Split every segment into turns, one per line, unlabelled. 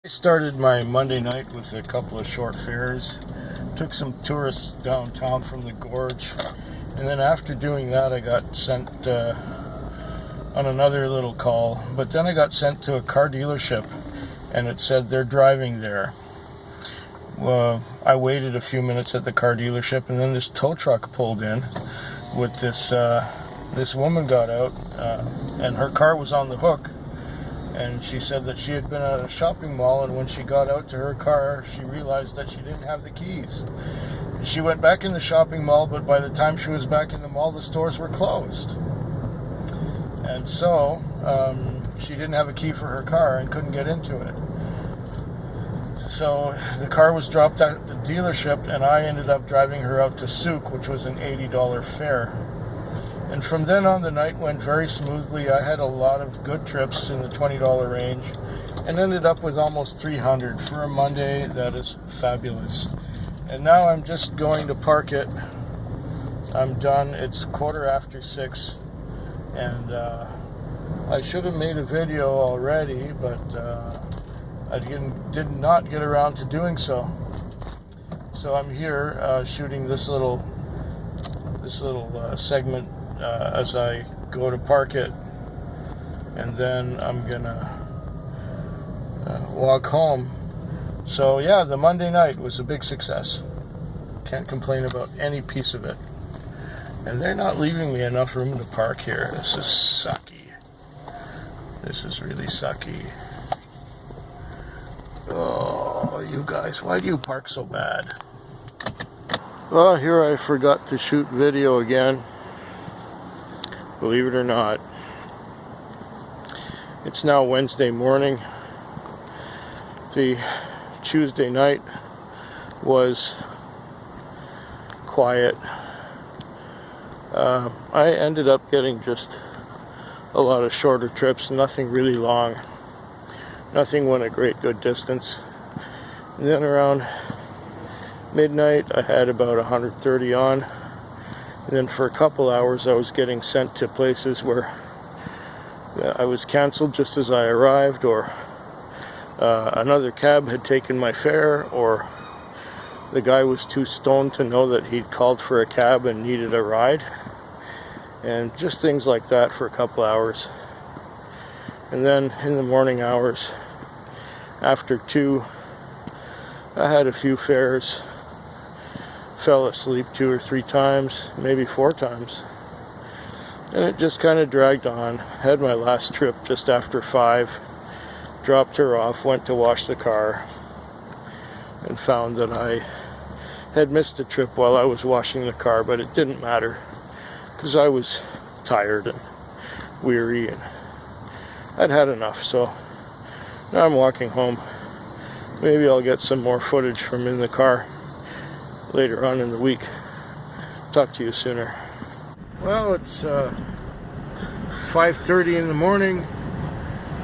I started my Monday night with a couple of short fares, took some tourists downtown from the gorge, and then after doing that I got sent on another little call, but then I got sent to a car dealership and it said they're driving there. Well, I waited a few minutes at the car dealership and then this tow truck pulled in with this woman got out and her car was on the hook. And she said that she had been at a shopping mall, and when she got out to her car, she realized that she didn't have the keys. She went back in the shopping mall, but by the time she was back in the mall, the stores were closed. And so, she didn't have a key for her car and couldn't get into it. So, the car was dropped at the dealership, and I ended up driving her out to Souk, which was an $80 fare. And from then on, the night went very smoothly. I had a lot of good trips in the $20 range and ended up with almost $300 for a Monday. That is fabulous. And now I'm just going to park it. I'm done. It's 6:15, and I should have made a video already, but I did not get around to doing so. So I'm here shooting this little segment as I go to park it, and then I'm gonna walk home. So yeah, the Monday night was a big success. Can't complain about any piece of it. And they're not leaving me enough room to park here. This is sucky. This is really sucky. Oh, you guys, why do you park so bad? Well, here I forgot to shoot video again. Believe it or not. It's now Wednesday morning. The Tuesday night was quiet. I ended up getting just a lot of shorter trips, nothing really long. Nothing went a great good distance. And then around midnight I had about 130 on. And then for a couple hours I was getting sent to places where I was canceled just as I arrived, or another cab had taken my fare, or the guy was too stoned to know that he'd called for a cab and needed a ride. And just things like that for a couple hours. And then in the morning hours, after 2, I had a few fares. Fell asleep 2 or 3 times, maybe 4 times. And it just kind of dragged on. Had my last trip just after 5. Dropped her off, went to wash the car, and found that I had missed a trip while I was washing the car, but it didn't matter because I was tired and weary and I'd had enough. So now I'm walking home. Maybe I'll get some more footage from in the car later on in the week. Talk to you sooner. Well, it's 5:30 in the morning.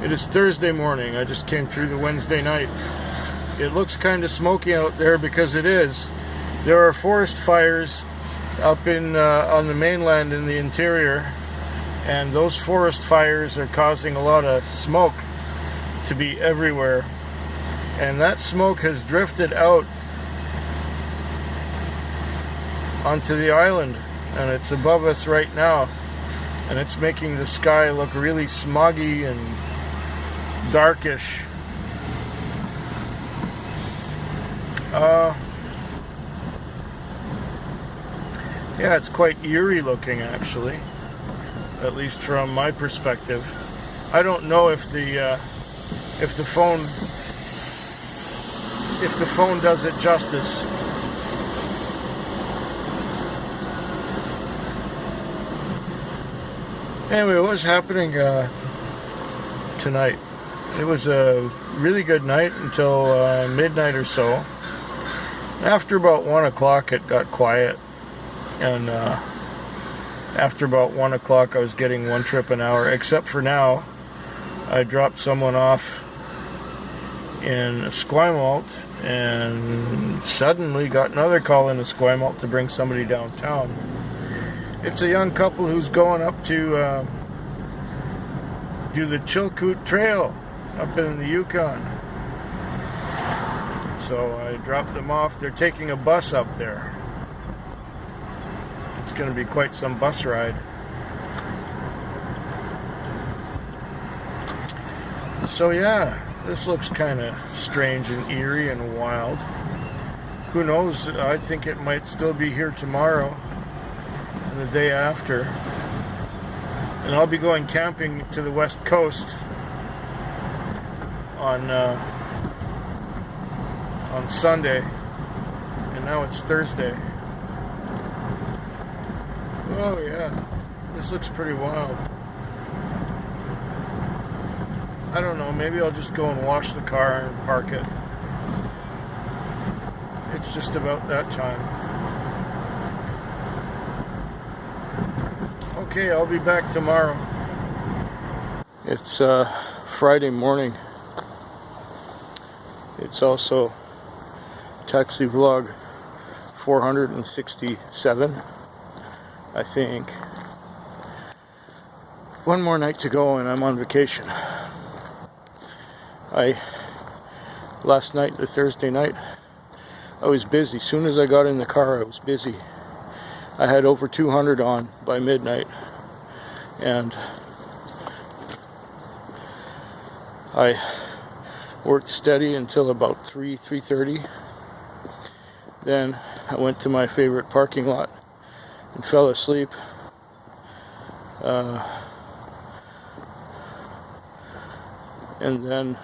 It is Thursday morning. I just came through the Wednesday night. It looks kind of smoky out there because it is. There are forest fires up in on the mainland in the interior, and those forest fires are causing a lot of smoke to be everywhere. And that smoke has drifted out onto the island, and it's above us right now, and it's making the sky look really smoggy and darkish. Yeah, it's quite eerie looking, actually, at least from my perspective. I don't know if the phone does it justice. Anyway, what was happening tonight? It was a really good night until midnight or so. After about 1 o'clock it got quiet, and after about 1 o'clock I was getting 1 trip an hour, except for now. I dropped someone off in Esquimalt and suddenly got another call in Esquimalt to bring somebody downtown. It's a young couple who's going up to do the Chilkoot Trail up in the Yukon. So I dropped them off. They're taking a bus up there. It's going to be quite some bus ride. So yeah, this looks kind of strange and eerie and wild. Who knows? I think it might still be here tomorrow and the day after. And I'll be going camping to the west coast on Sunday, and now it's Thursday. Oh yeah, this looks pretty wild. I don't know, maybe I'll just go and wash the car and park it. It's just about that time. Okay, I'll be back tomorrow. It's Friday morning. It's also taxi vlog 467, I think. One more night to go and I'm on vacation. Last night, the Thursday night, I was busy. As soon as I got in the car, I was busy. I had over 200 on by midnight, and I worked steady until about 3:30. Then I went to my favorite parking lot and fell asleep. And then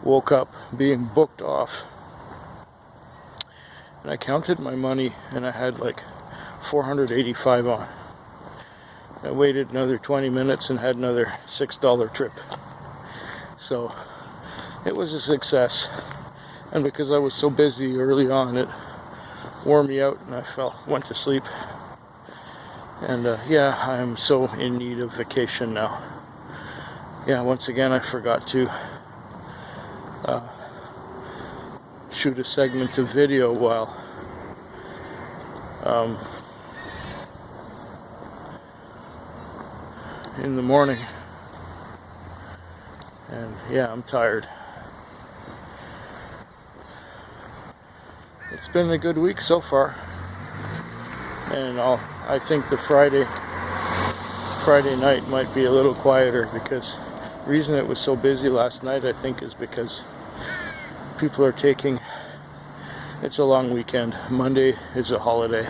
woke up being booked off. And I counted my money and I had like 485 on. I waited another 20 minutes and had another $6 trip. So it was a success. And because I was so busy early on, it wore me out and I went to sleep. And yeah, I'm so in need of vacation now. Yeah, once again, I forgot to shoot a segment of video while in the morning. And yeah, I'm tired. It's been a good week so far. And I think the Friday night might be a little quieter, because the reason it was so busy last night, I think, is because people are it's a long weekend. Monday is a holiday.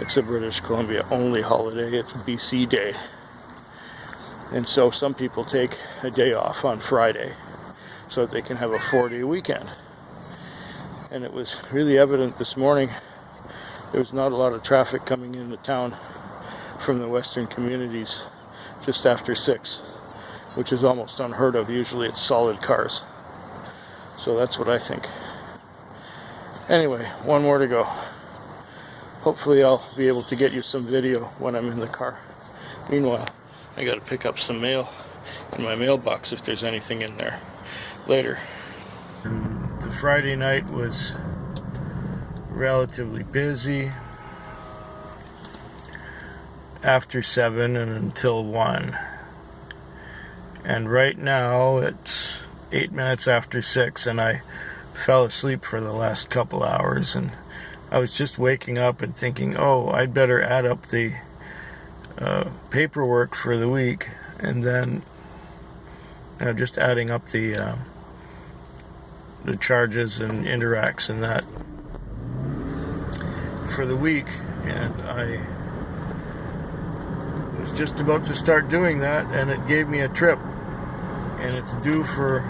It's a British Columbia only holiday. It's BC Day. And so some people take a day off on Friday so that they can have a 4-day weekend. And it was really evident this morning. There was not a lot of traffic coming into town from the western communities just after 6, which is almost unheard of. Usually it's solid cars. So that's what I think. Anyway, one more to go. Hopefully I'll be able to get you some video when I'm in the car. Meanwhile, I gotta pick up some mail in my mailbox if there's anything in there later. And the Friday night was relatively busy after 7 and until 1. And right now it's 8 minutes after 6 and I fell asleep for the last couple hours, and I was just waking up and thinking, oh, I'd better add up the paperwork for the week, and then just adding up the charges and interacts and that for the week. And I was just about to start doing that, and it gave me a trip, and it's due for,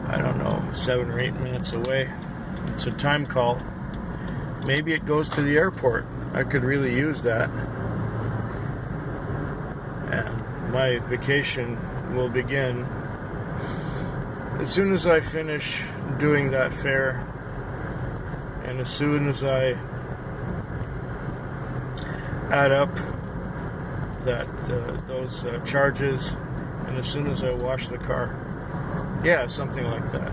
I don't know, 7 or 8 minutes away. It's a time call. Maybe it goes to the airport. I could really use that. And my vacation will begin as soon as I finish doing that fare, and as soon as I add up those charges, and as soon as I wash the car. Yeah, something like that.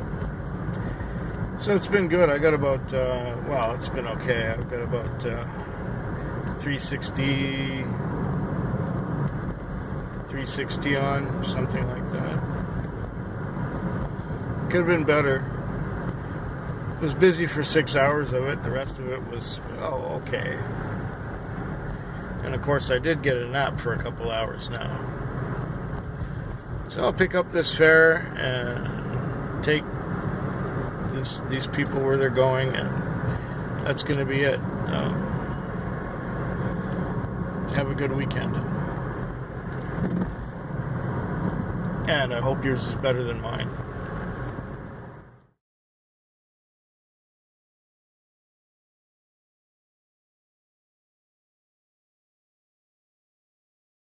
So it's been good. I got about, it's been okay. I've got about 360 on, something like that. Could have been better. Was busy for 6 hours of it. The rest of it was, oh, okay. And of course, I did get a nap for a couple hours now. So I'll pick up this fare and take these people where they're going, and that's going to be it. Have a good weekend. And I hope yours is better than mine.